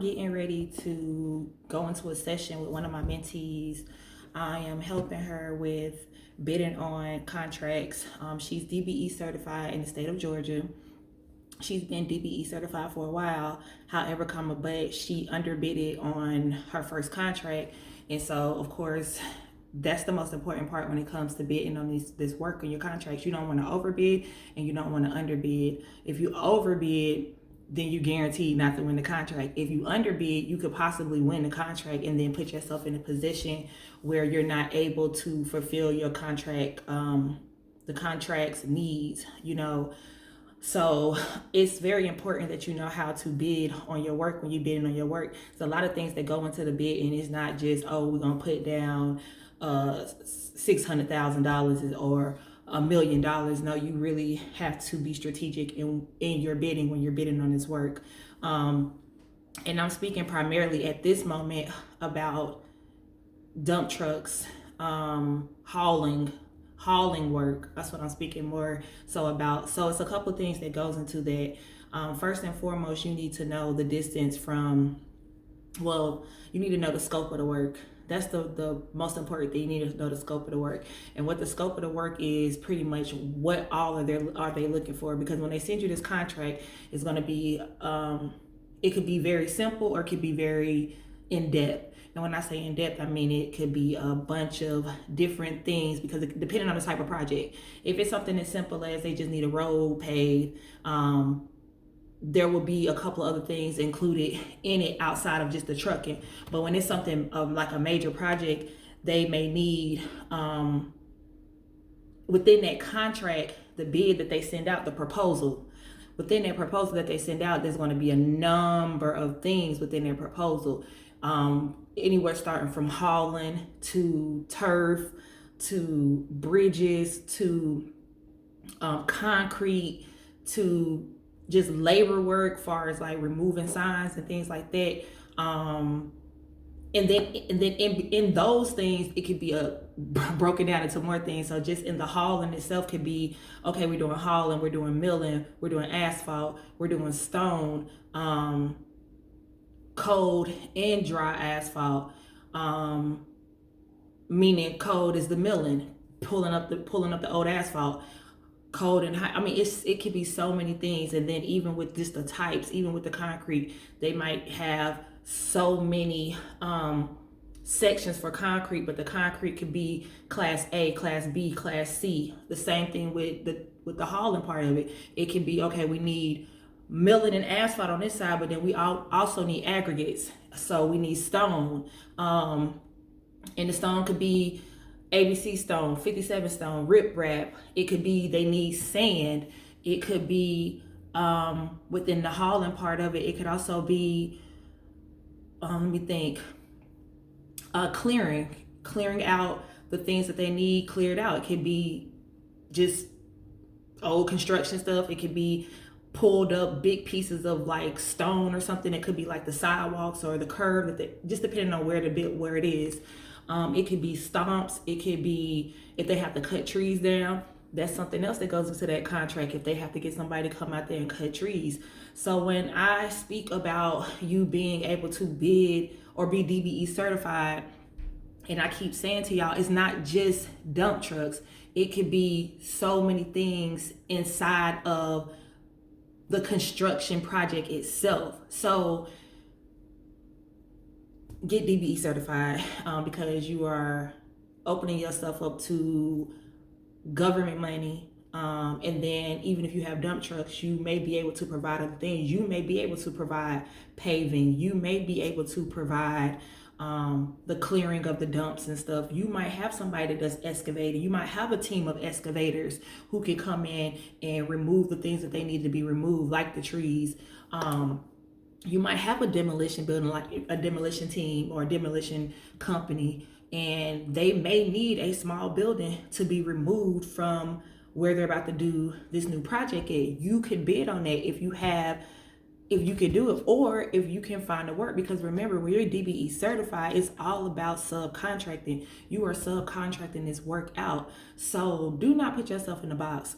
getting ready to go into a session with one of my mentees. I am helping her with bidding on contracts. She's DBE certified in the state of Georgia. She's been DBE certified for a while. However, but she underbidded on her first contract. And so, of course, that's the most important part when it comes to bidding on this work on your contracts. You don't want to overbid and you don't want to underbid. If you overbid, then you guaranteed not to win the contract. If you underbid, you could possibly win the contract and then put yourself in a position where you're not able to fulfill your contract, the contract's needs, So it's very important that you know how to bid on your work when you're bidding on your work. There's a lot of things that go into the bid, and it's not just, we're going to put down $600,000 or $1 million. No, you really have to be strategic in your bidding when you're bidding on this work. And I'm speaking primarily at this moment about dump trucks, hauling work. That's what I'm speaking more so about. So it's a couple of things that goes into that. First and foremost, you need to know the distance you need to know the scope of the work. That's the most important thing. You need to know the scope of the work. And what the scope of the work is pretty much what all are they looking for. Because when they send you this contract, it's going to be, it could be very simple or it could be very in-depth. And when I say in-depth, I mean it could be a bunch of different things because depending on the type of project. If it's something as simple as they just need a road paved, there will be a couple of other things included in it outside of just the trucking. But when it's something like a major project, they may need, within that contract, the bid that they send out, the proposal. Within that proposal that they send out, there's going to be a number of things within their proposal. Anywhere starting from hauling to turf, to bridges, to concrete, to just labor work, far as like removing signs and things like that. And then in those things, it could be broken down into more things. So just in the hauling itself could be, okay, we're doing hauling, we're doing milling, we're doing asphalt, we're doing stone, cold and dry asphalt. Meaning cold is the milling, pulling up the old asphalt. Cold and high. I mean, it could be so many things. And then even with just the types, even with the concrete, they might have so many sections for concrete, but the concrete could be class A, class B, class C. The same thing with the hauling part of it. It could be, okay, we need milling and asphalt on this side, but then we also need aggregates. So we need stone. And the stone could be ABC stone, 57 stone, riprap. It could be they need sand. It could be within the hauling part of it. It could also be, let me think, clearing out the things that they need cleared out. It could be just old construction stuff. It could be pulled up big pieces of like stone or something. It could be like the sidewalks or the curb, just depending on where it is. It could be stumps. It could be if they have to cut trees down. That's something else that goes into that contract if they have to get somebody to come out there and cut trees. So when I speak about you being able to bid or be DBE certified, and I keep saying to y'all, it's not just dump trucks. It could be so many things inside of the construction project itself. So get DBE certified because you are opening yourself up to government money. And then even if you have dump trucks, you may be able to provide other things. You may be able to provide paving. You may be able to provide the clearing of the dumps and stuff. You might have somebody that does excavating. You might have a team of excavators who can come in and remove the things that they need to be removed, like the trees. You might have a demolition building, like a demolition team or a demolition company, and they may need a small building to be removed from where they're about to do this new project at. You could bid on that if you can do it, or if you can find the work. Because remember, when you're DBE certified, it's all about subcontracting. You are subcontracting this work out. So do not put yourself in the box.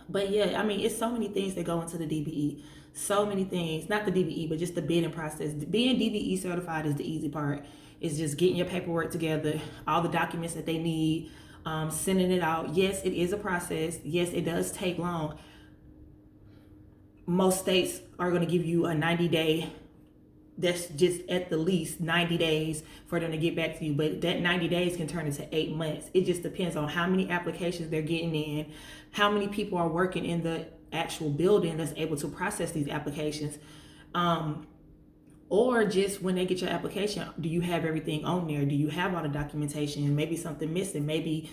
But yeah, I mean, it's so many things that go into the DBE. So many things, not the DBE, but just the bidding process. Being DBE certified is the easy part. It's just getting your paperwork together, all the documents that they need, sending it out. Yes, it is a process. Yes, it does take long. Most states are going to give you a 90-day, that's just at the least 90 days for them to get back to you, but that 90 days can turn into 8 months. It just depends on how many applications they're getting in, how many people are working in the actual building that's able to process these applications, or just when they get your application, do you have everything on there? Do you have all the documentation? Maybe something missing, maybe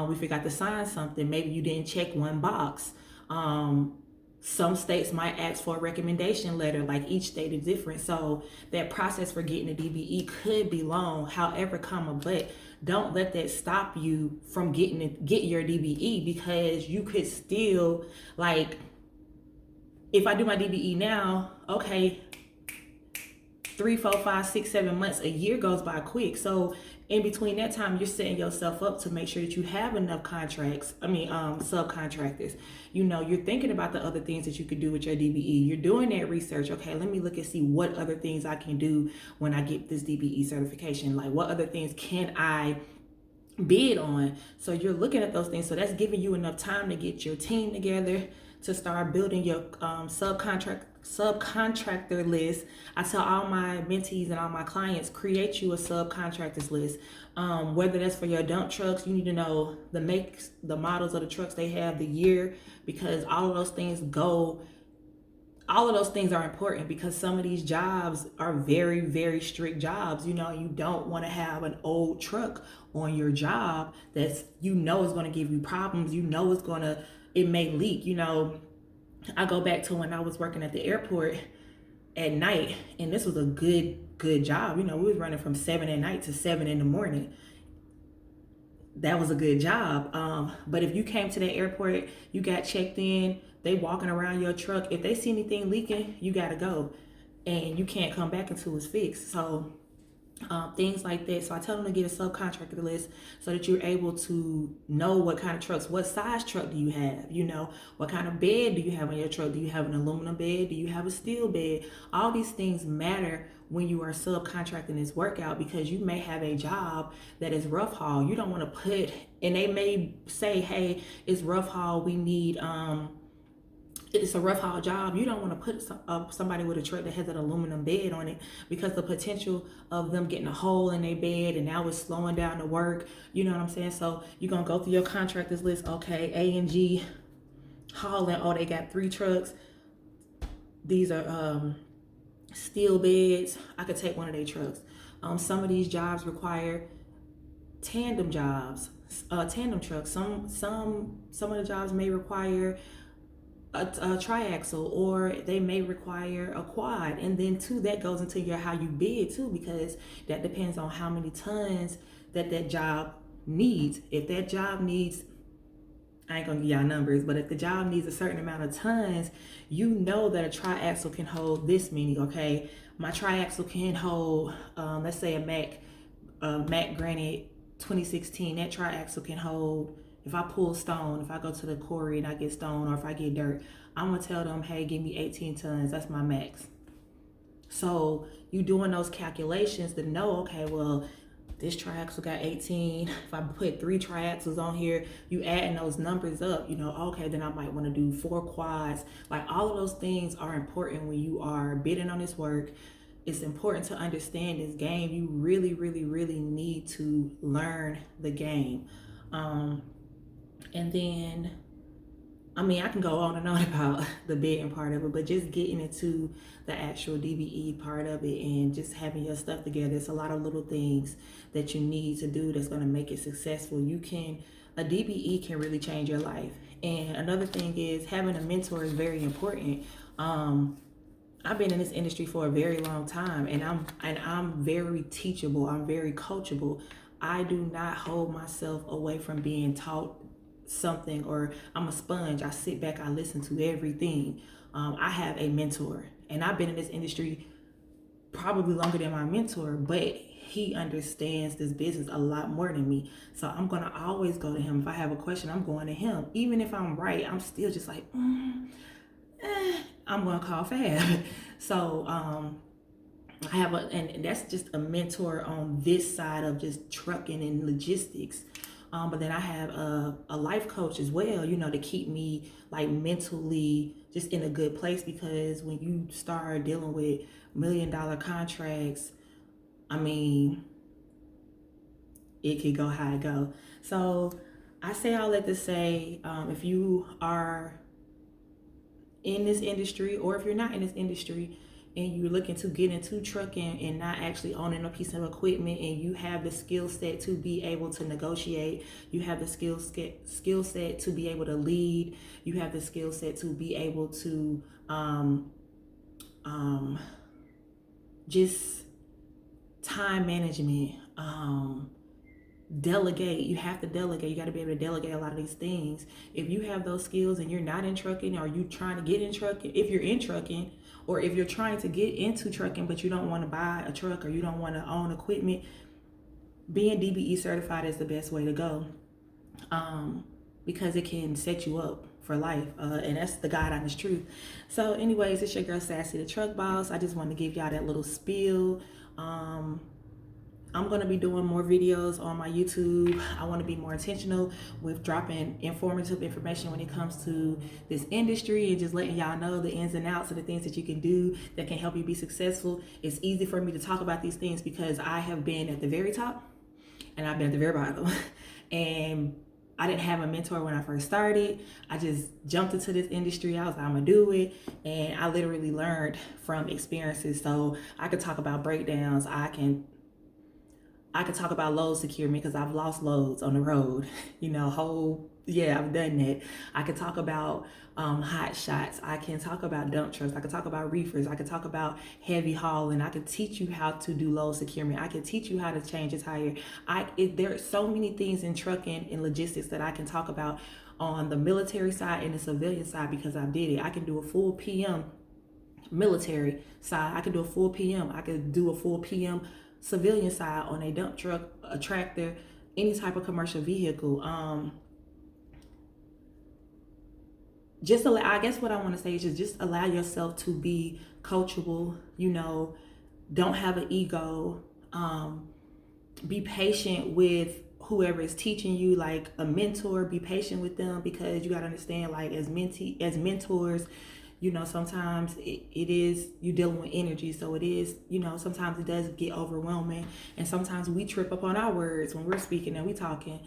we forgot to sign something, maybe you didn't check one box. Some states might ask for a recommendation letter, like each state is different. So that process for getting a DBE could be long. However, but don't let that stop you from get your DBE, because you could still, like, if I do my DBE now, okay, 3, 4, 5, 6, 7 months, a year goes by quick. So in between that time, you're setting yourself up to make sure that you have enough subcontractors. You're thinking about the other things that you could do with your DBE. You're doing that research. Okay, let me look and see what other things I can do when I get this DBE certification. Like, what other things can I bid on? So you're looking at those things. So that's giving you enough time to get your team together, to start building your subcontractor list. I tell all my mentees and all my clients, create you a subcontractors list. Whether that's for your dump trucks, you need to know the makes, the models of the trucks they have, the year, because all of those things are important, because some of these jobs are very, very strict jobs. You don't want to have an old truck on your job that's, is going to give you problems. It may leak. I go back to when I was working at the airport at night, and this was a good job. We was running from 7 at night to 7 in the morning. That was a good job. But if you came to the airport, you got checked in, they walking around your truck, if they see anything leaking, you got to go, and you can't come back until it's fixed. So things like that. So I tell them to get a subcontractor list so that you're able to know what kind of trucks, what size truck do you have, what kind of bed do you have on your truck? Do you have an aluminum bed? Do you have a steel bed? All these things matter when you are subcontracting this work out, because you may have a job that is rough haul. You don't want to and they may say, hey, it's rough haul, we need it's a rough haul job. You don't want to put somebody with a truck that has an aluminum bed on it, because the potential of them getting a hole in their bed, and now it's slowing down the work. You know what I'm saying? So you're going to go through your contractors list. Okay, A&G hauling. Oh, they got 3 trucks. These are steel beds. I could take one of their trucks. Some of these jobs require tandem trucks. Some of the jobs may require a triaxle, or they may require a quad. And then too, that goes into how you bid too, because that depends on how many tons that job needs. If that job needs, I ain't gonna give y'all numbers, but if the job needs a certain amount of tons, that a triaxle can hold this many. Okay, my triaxle can hold, let's say a Mac Granite 2016. That triaxle can hold, if I pull stone, if I go to the quarry and I get stone, or if I get dirt, I'm going to tell them, hey, give me 18 tons. That's my max. So you doing those calculations to know, okay, well, this triaxle got 18. If I put 3 triaxles on here, you adding those numbers up, okay, then I might want to do 4 quads. Like, all of those things are important when you are bidding on this work. It's important to understand this game. You really, really, really need to learn the game. And then, I can go on and on about the bidding part of it, but just getting into the actual DBE part of it and just having your stuff together. It's a lot of little things that you need to do that's going to make it successful. A DBE can really change your life. And another thing is, having a mentor is very important. I've been in this industry for a very long time, and I'm very teachable. I'm very coachable. I do not hold myself away from being taught something, or I'm a sponge. I sit back, I listen to everything. I have a mentor, and I've been in this industry probably longer than my mentor, but he understands this business a lot more than me. So I'm going to always go to him. If I have a question, I'm going to him. Even if I'm right, I'm still just like, I'm going to call Fab. So I have and that's just a mentor on this side of just trucking and logistics. But then I have a life coach as well, you know, to keep me like mentally just in a good place, because when you start dealing with $1 million contracts, I mean, it could go how it go. So I say all that to say, if you are in this industry, or if you're not in this industry and you're looking to get into trucking and not actually owning a piece of equipment, and you have the skill set to be able to negotiate, you have the skill set to be able to lead, you have the skill set to be able to just time management, delegate. You have to delegate. You got to be able to delegate a lot of these things. If you have those skills and you're not in trucking, or you trying to get in trucking, if you're in trucking, or if you're trying to get into trucking but you don't want to buy a truck, or you don't want to own equipment, being DBE certified is the best way to go, because it can set you up for life, and that's the God honest truth. So anyways, it's your girl Sassy the Truck Boss. I just want to give y'all that little spiel. I'm going to be doing more videos on my YouTube. I want to be more intentional with dropping informative information when it comes to this industry, and just letting y'all know the ins and outs of the things that you can do that can help you be successful. It's easy for me to talk about these things because I have been at the very top and I've been at the very bottom. And I didn't have a mentor when I first started. I just jumped into this industry. I was like, I'm going to do it. And I literally learned from experiences. So I could talk about breakdowns. I could talk about load securement because I've lost loads on the road. You know, I've done that. I could talk about hot shots. I can talk about dump trucks. I could talk about reefers. I could talk about heavy hauling. I could teach you how to do load securement. I could teach you how to change a tire. There are so many things in trucking and logistics that I can talk about on the military side and the civilian side, because I did it. I can do a full PM military side. I could do a full PM. I could do a full PM civilian side on a dump truck, a tractor, any type of commercial vehicle. I guess what I want to say is just allow yourself to be coachable. You know, don't have an ego. Be patient with whoever is teaching you, like a mentor. Be patient with them, because you got to understand, like as mentors, you know, sometimes it is, you dealing with energy. So it is, you know, sometimes it does get overwhelming, and sometimes we trip up on our words when we're speaking and we talking.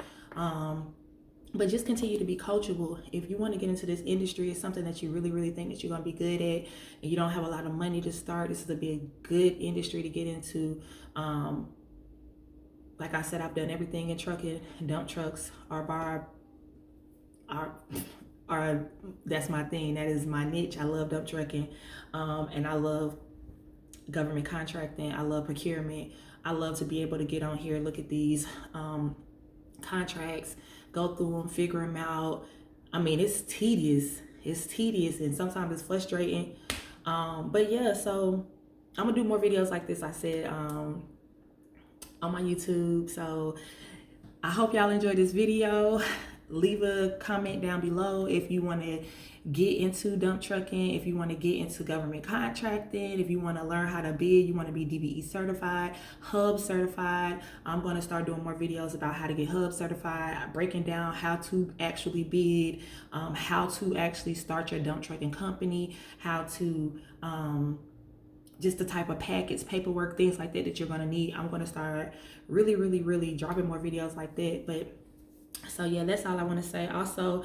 But just continue to be coachable. If you want to get into this industry, it's something that you really, really think that you're going to be good at, and you don't have a lot of money to start, this is a good industry to get into. Like I said, I've done everything in trucking. Dump trucks are that's my thing. That is my niche. I love dump trucking, and I love government contracting. I love procurement. I love to be able to get on here, look at these contracts, go through them, figure them out. I mean, it's tedious, and sometimes it's frustrating. But yeah, so I'm gonna do more videos like this, I said, on my YouTube. So I hope y'all enjoyed this video. Leave a comment down below if you want to get into dump trucking, if you want to get into government contracting, if you want to learn how to bid, you want to be DBE certified, hub certified. I'm going to start doing more videos about how to get hub certified, breaking down how to actually bid, how to actually start your dump trucking company, how to just the type of packets, paperwork, things like that you're going to need. I'm going to start really, really, really dropping more videos like that. But so yeah, that's all I want to say. Also,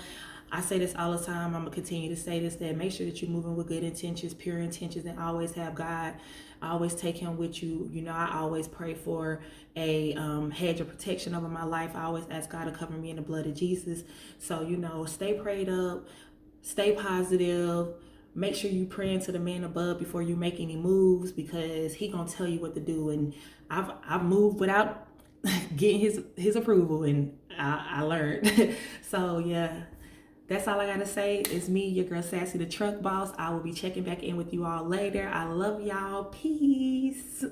I say this all the time. I'm going to continue to say this, that make sure that you're moving with good intentions, pure intentions, and always have God. Always take him with you. You know, I always pray for a hedge of protection over my life. I always ask God to cover me in the blood of Jesus. So, you know, stay prayed up, stay positive. Make sure you praying to the man above before you make any moves, because he gonna tell you what to do. And I've moved without getting his approval, and I learned. So yeah, that's all I gotta say. It's me, your girl Sassy the Truck Boss. I will be checking back in with you all later. I love y'all. Peace.